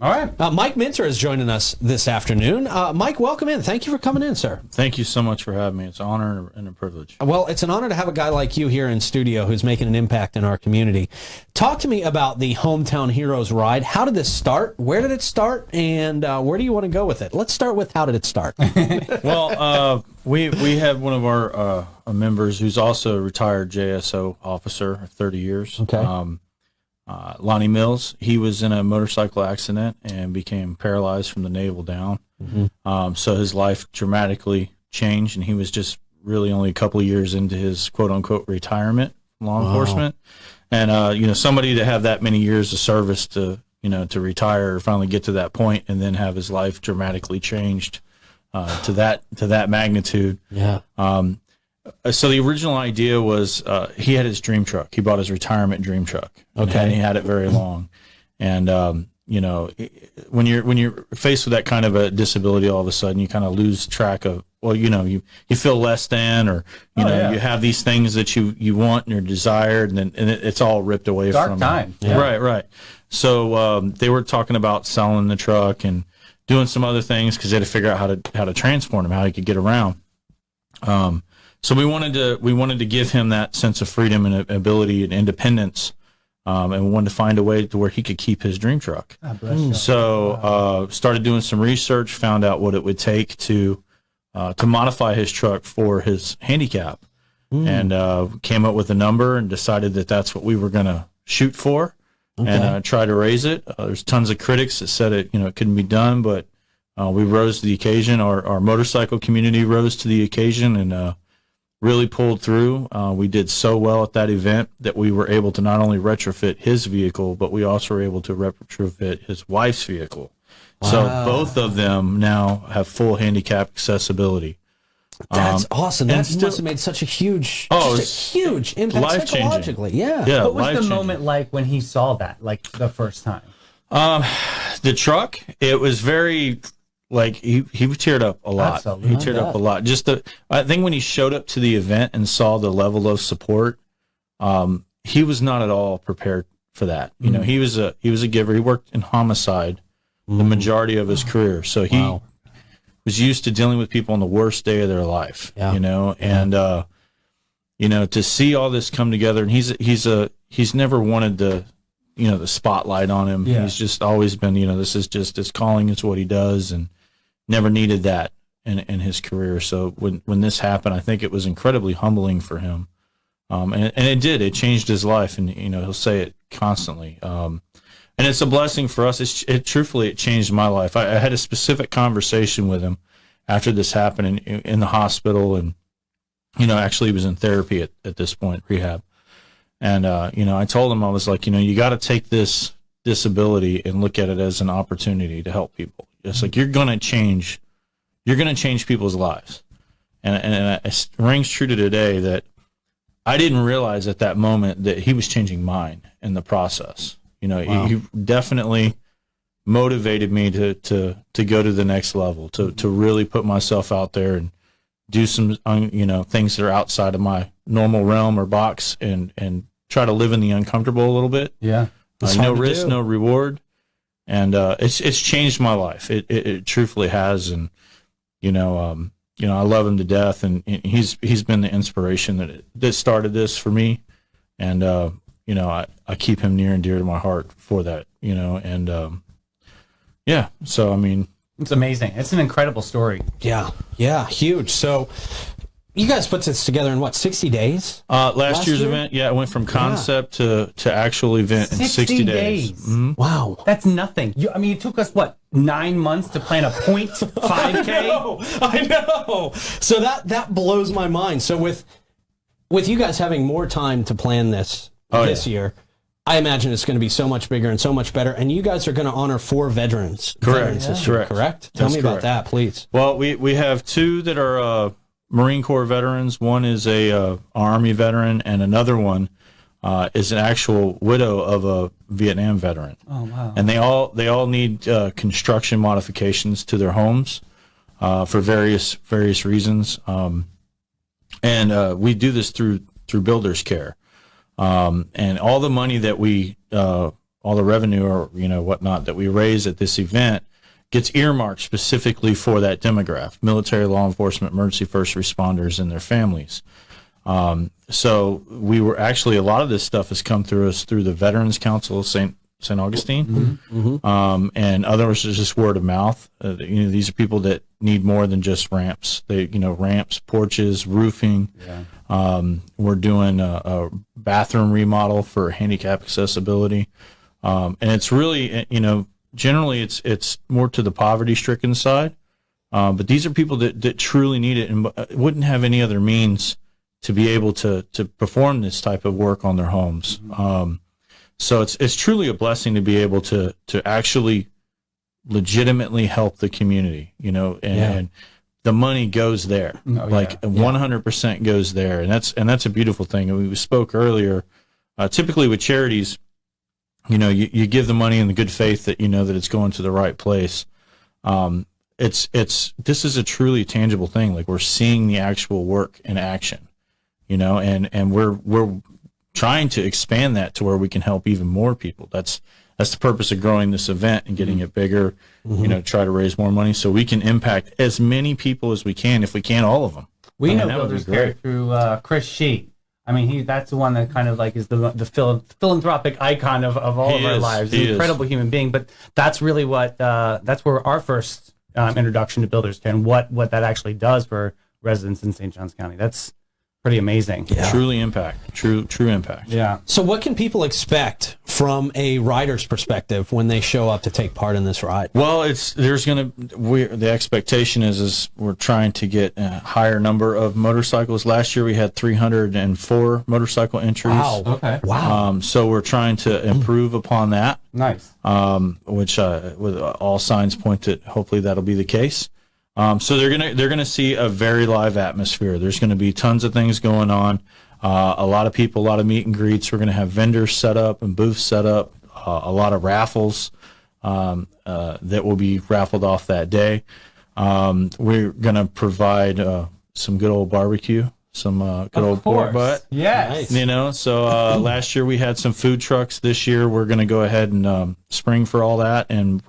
All right. Mike Minter is joining us this afternoon. Mike, welcome in. Thank you for coming in, sir. Thank you so much for having me. It's an honor and a privilege. Well, it's an honor to have a guy like you here in studio who's making an impact in our community. Talk to me about the Hometown Heroes ride. How did this start? Where did it start? And where do you want to go with it? Let's start with how did it start? Well, we had one of our members who's also a retired JSO officer, 30 years. Okay. Lonnie Mills. He was in a motorcycle accident and became paralyzed from the navel down. Mm-hmm. So his life dramatically changed, and he was just really only a couple of years into his quote-unquote retirement from law enforcement. And, somebody to have that many years of service to retire or finally get to that point and then have his life dramatically changed to that magnitude. Yeah. So the original idea was he had his dream truck. He bought his retirement dream truck. Okay. And he had it very long. And, when you're faced with that kind of a disability, all of a sudden you kind of lose track of, you feel less than, or, you have these things that you want and are desired, and it's all ripped away Dark from time. you. Yeah. Right. So they were talking about selling the truck and doing some other things because they had to figure out how to transport him, how he could get around. So we wanted to give him that sense of freedom and ability and independence, and we wanted to find a way to where he could keep his dream truck. So started doing some research, found out what it would take to modify his truck for his handicap, and came up with a number and decided that that's what we were going to shoot for, and try to raise it. There's tons of critics that said it couldn't be done, but we rose to the occasion. Our motorcycle community rose to the occasion and really pulled through. We did so well at that event that we were able to not only retrofit his vehicle, but we also were able to retrofit his wife's vehicle. Wow. So both of them now have full handicap accessibility. That's awesome. That and must have made such a huge, huge impact life-changing. psychologically. Yeah. What was the life-changing. moment like when he saw that, like the first time? The truck, it was very... Like he teared up a lot. Absolutely. He teared up a lot. I think when he showed up to the event and saw the level of support, he was not at all prepared for that. He was a giver. He worked in homicide the majority of his career, so he was used to dealing with people on the worst day of their life. And to see all this come together, and he's never wanted the spotlight on him. Yeah. He's just always been this is just his calling. It's what he does, and never needed that in his career. So when this happened, I think it was incredibly humbling for him. And it did. It changed his life, and he'll say it constantly. And it's a blessing for us. Truthfully, it changed my life. I had a specific conversation with him after this happened in the hospital, and actually he was in therapy at this point, rehab. And I told him, I was like, you got to take this disability and look at it as an opportunity to help people. It's like you're going to change people's lives, and it rings true to today that I didn't realize at that moment that he was changing mine in the process. He definitely motivated me to go to the next level, to really put myself out there and do some things that are outside of my normal realm or box, and try to live in the uncomfortable a little bit. Yeah. No risk, no reward. And it's changed my life. It truthfully has. And I love him to death, and he's been the inspiration that started this for me. And I keep him near and dear to my heart for that. So I mean, It's amazing. It's an incredible story. Yeah, huge. So you guys put this together in 60 days? Last year's event, it went from concept to actual event in 60 days. Mm-hmm. Wow. That's nothing. It took us, 9 months to plan a 0.5K? I know. So that blows my mind. So with you guys having more time to plan this year, I imagine it's going to be so much bigger and so much better. And you guys are going to honor 4 veterans. Correct. This year, correct? Tell me about that, please. Well, we have 2 that are Marine Corps veterans. One is a Army veteran, and another one is an actual widow of a Vietnam veteran. Oh, wow. And they all need construction modifications to their homes for various reasons. And we do this through Builders Care. And all the money that we all the revenue or whatnot that we raise at this event gets earmarked specifically for that demographic: military, law enforcement, emergency first responders, and their families. So we were actually, a lot of this stuff has come through us through the Veterans Council of St. Augustine, and others is just word of mouth. These are people that need more than just ramps. Ramps, porches, roofing. Yeah. We're doing a bathroom remodel for handicap accessibility, and it's really, generally it's more to the poverty-stricken side, but these are people that truly need it and wouldn't have any other means to be able to perform this type of work on their homes. So it's truly a blessing to be able to actually legitimately help the community, and the money goes there, 100% goes there, and that's a beautiful thing. And we spoke earlier. Typically with charities, you give the money in the good faith that that it's going to the right place. This is a truly tangible thing. Like, we're seeing the actual work in action, and we're trying to expand that to where we can help even more people. That's the purpose of growing this event and getting it bigger, try to raise more money so we can impact as many people as we can, if we can, all of them. We know Builders Care through Chris Sheet. I mean, that's the one that kind of like is the philanthropic icon of all of our lives. He's an incredible human being, but that's really that's where our first introduction to Builders Care and what that actually does for residents in St. Johns County. That's pretty amazing. Yeah. Truly impact. True impact. Yeah. So what can people expect from a rider's perspective when they show up to take part in this ride? Well, the expectation is we're trying to get a higher number of motorcycles. Last year we had 304 motorcycle entries. Wow. Okay. Wow. So we're trying to improve upon that. Nice. Which with all signs point that hopefully that'll be the case. So they're gonna see a very live atmosphere. There's gonna be tons of things going on, a lot of people, a lot of meet and greets. We're gonna have vendors set up and booths set up, a lot of raffles that will be raffled off that day. We're gonna provide some good old barbecue, some good old pork butt. Yes. So last year we had some food trucks. This year we're gonna go ahead and spring for all that, and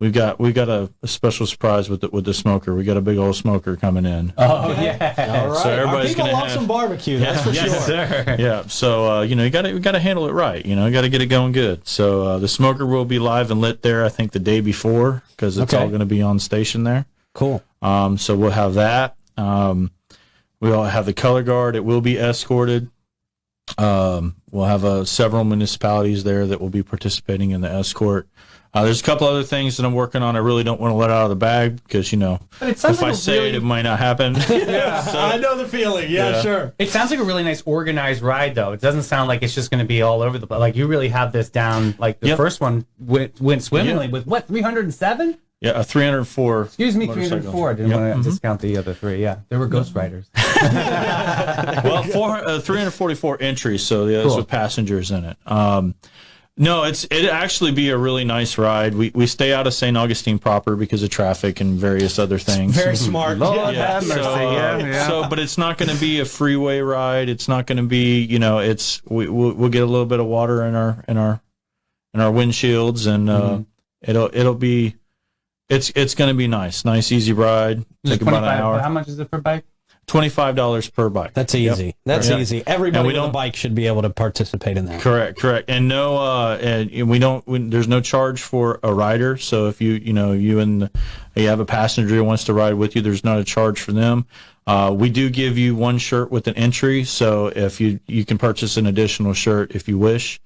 We've got a special surprise with the smoker. We got a big old smoker coming in. Oh yeah! All right. So everybody's people gonna love some barbecue. That's for sure. Yes, sir. Yeah. So we got to handle it right. You got to get it going good. So the smoker will be live and lit there. I think the day before, because it's all going to be on station there. Cool. So we'll have that. We'll have the color guard. It will be escorted. We'll have several municipalities there that will be participating in the escort. There's a couple other things that I'm working on. I really don't want to let out of the bag because, if I say it might not happen. Yeah, so, I know the feeling. Yeah, sure. It sounds like a really nice organized ride, though. It doesn't sound like it's just going to be all over the place. Like, you really have this down. Like, the first one went swimmingly with, 307? Yeah, a 304. Excuse me, 304. I didn't want to discount the other three. Yeah, there were Ghost Riders. Well, 344 entries, so there's with passengers in it. No, it'd actually be a really nice ride. We stay out of St. Augustine proper because of traffic and various other things. Very smart. Lord have mercy. So, but it's not going to be a freeway ride. It's not going to be, we'll get a little bit of water in our windshields, and it'll be, it's going to be nice, easy ride. Take about an hour. How much is it per bike? $25 per bike. That's easy. Yep. That's easy. Everybody with a bike should be able to participate in that. Correct. And there's no charge for a rider. So if you have a passenger who wants to ride with you, there's not a charge for them. We do give you one shirt with an entry. So if you can purchase an additional shirt if you wish,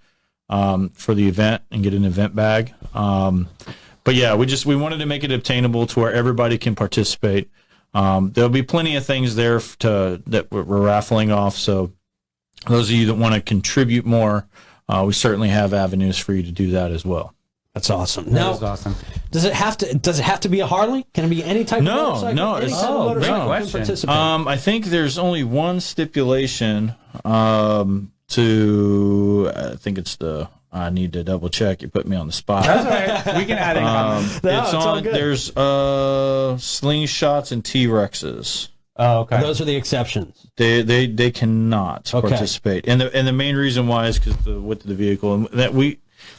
for the event and get an event bag. But yeah, we wanted to make it obtainable to where everybody can participate. There'll be plenty of things there that we're raffling off. So those of you that want to contribute more, we certainly have avenues for you to do that as well. That's awesome. That is awesome. Does it have to be a Harley? Can it be any type of motorcycle? No. Any type of motorcycle can participate? I think there's only one stipulation I think it's I need to double check. You put me on the spot. That's all right. We can add in. There's slingshots and T-Rexes. Oh, okay. Those are the exceptions. They cannot participate, and the main reason why is because the width of the vehicle, and that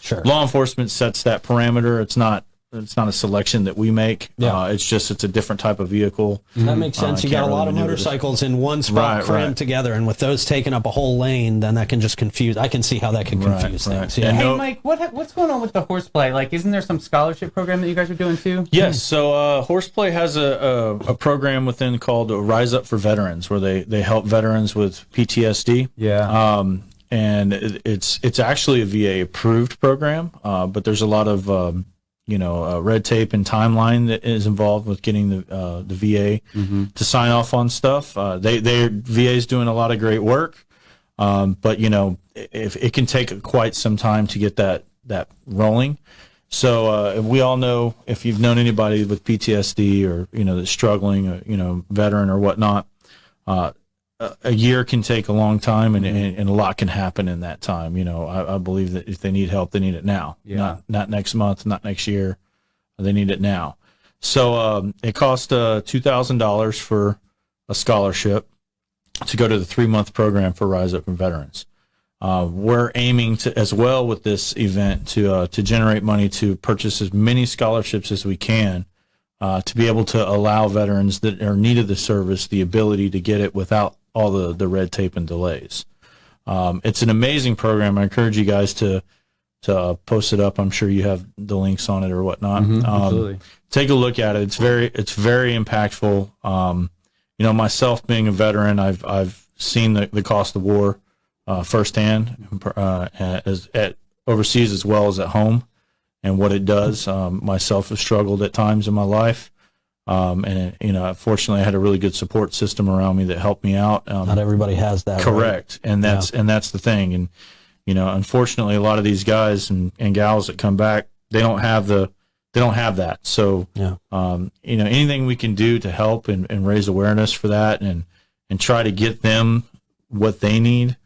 Sure. Law enforcement sets that parameter. It's not a selection that we make. Yeah. It's a different type of vehicle. That makes sense. You got a lot of motorcycles in one spot crammed together, and with those taking up a whole lane, then that can just confuse. I can see how that can confuse things. Yeah. Hey, Mike, what's going on with the horseplay? Like, isn't there some scholarship program that you guys are doing too? Yes. So Horseplay has a program within called Rise Up for Veterans, where they help veterans with PTSD. Yeah. And it's actually a VA approved program, but there's a lot of red tape and timeline that is involved with getting the VA to sign off on stuff. VA's doing a lot of great work, but if it can take quite some time to get that rolling. So we all know, if you've known anybody with PTSD or that's struggling, veteran or whatnot, a year can take a long time, and a lot can happen in that time. I believe that if they need help, they need it now. Yeah. Not next month, not next year. They need it now. So it cost $2,000 for a scholarship to go to the 3-month program for Rise Up for Veterans. We're aiming to, as well with this event, to generate money to purchase as many scholarships as we can, to be able to allow veterans that are needed the service the ability to get it without all the red tape and delays. It's an amazing program. I encourage you guys to post it up. I'm sure you have the links on it or whatnot. Absolutely. Take a look at it. It's very impactful. Myself being a veteran, I've seen the cost of war firsthand, at overseas as well as at home, and what it does. Myself have struggled at times in my life. Fortunately I had a really good support system around me that helped me out. Not everybody has that. Correct. Right? And that's the thing. And, unfortunately a lot of these guys and gals that come back, they don't have that. So, anything we can do to help and raise awareness for that and try to get them what they need.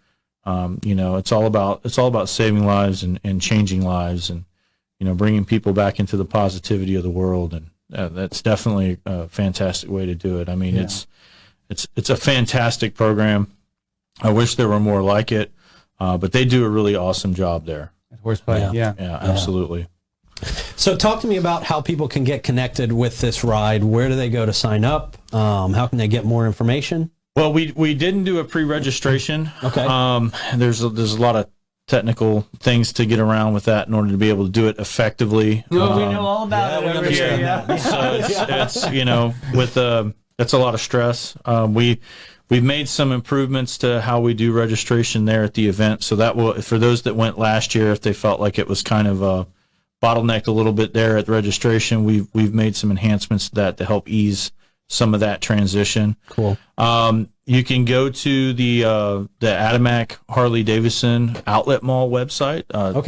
It's all about saving lives and changing lives and, bringing people back into the positivity of the world. And, that's definitely a fantastic way to do it. I mean, it's a fantastic program. I wish there were more like it, but they do a really awesome job there. Horseplay, yeah, absolutely. So talk to me about how people can get connected with this ride. Where do they go to sign up? How can they get more information? Well, we didn't do a pre-registration. Okay. There's a lot of technical things to get around with that in order to be able to do it effectively. We know all about it over here. Yeah. So it's that's a lot of stress. We've made some improvements to how we do registration there at the event. So that will, for those that went last year, if they felt like it was kind of bottlenecked a little bit there at the registration, we've made some enhancements to that to help ease some of that transition. Cool. You can go to the Adamak Harley Davidson Outlet Mall website.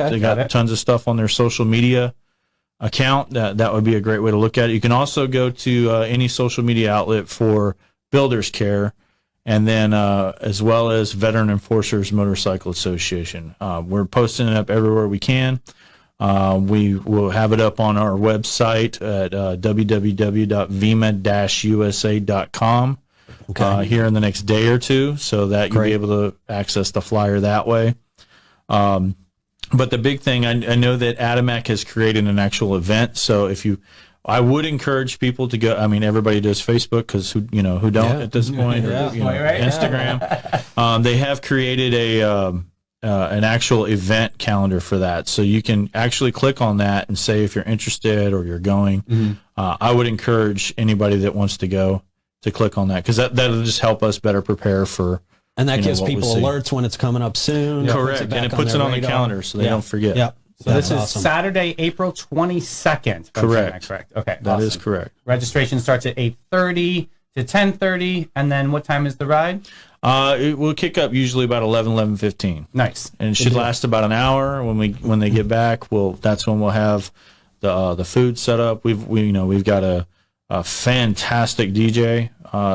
They got tons of stuff on their social media account. That would be a great way to look at it. You can also go to any social media outlet for Builders Care, and then as well as Veteran Enforcers Motorcycle Association. We're posting it up everywhere we can. We will have it up on our website at www.vema-usa.com here in the next day or two, so that you'll be able to access the flyer that way. But the big thing, I know that Adamak has created an actual event, so I would encourage people to go. I mean, everybody does Facebook, because who don't at this point, or, Instagram. They have created an actual event calendar for that, so you can actually click on that and say if you're interested or you're going. I would encourage anybody that wants to go to click on that, because that'll just help us better prepare for. And that gives people alerts when it's coming up soon. Correct, and it puts it on the calendar so they don't forget. Yep. So this is Saturday, April 22nd. Correct. Correct. Okay. That is correct. Registration starts at 8:30 to 10:30, and then what time is the ride? It will kick up usually about 11:15. Nice. And it should last about an hour. When they get back, that's when we'll have the food set up. We've got a fantastic DJ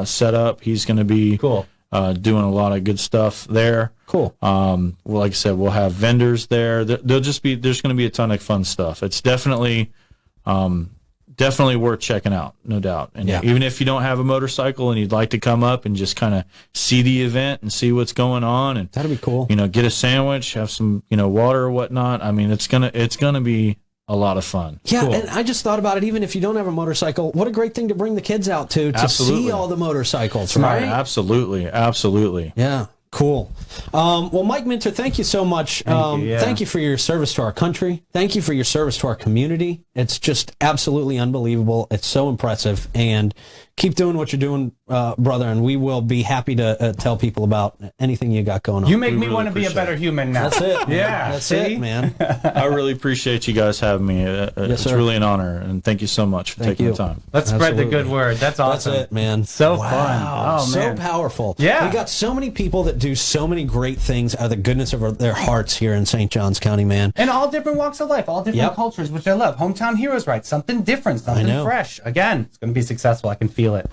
set up. He's going to be cool. Doing a lot of good stuff there. Cool. Well, like I said, we'll have vendors there. There's going to be a ton of fun stuff. It's definitely definitely worth checking out, no doubt. And even if you don't have a motorcycle and you'd like to come up and just kind of see the event and see what's going on, and that'd be cool. Get a sandwich, have some water or whatnot. I mean, it's gonna be a lot of fun. Yeah, cool. And I just thought about it. Even if you don't have a motorcycle, what a great thing to bring the kids out to see all the motorcycles, right? Absolutely. Yeah. Cool. Well, Mike Minter, thank you so much. Thank you for your service to our country. Thank you for your service to our community. It's just absolutely unbelievable. It's so impressive. And keep doing what you're doing, brother, and we will be happy to tell people about anything you got going on. You make me want to be a better human now. That's it. Man. Yeah. That's it, man. I really appreciate you guys having me. It's really an honor, and thank you so much for taking the time. Let's spread the good word. That's awesome. That's it, man. So fun. Oh, man. So powerful. Yeah. We got so many people that do so many great things out of the goodness of their hearts here in St. Johns County, man. And all different walks of life, all different cultures, which I love. Hometown Heroes, right? Something different, something fresh. Again, it's going to be successful. I can feel it.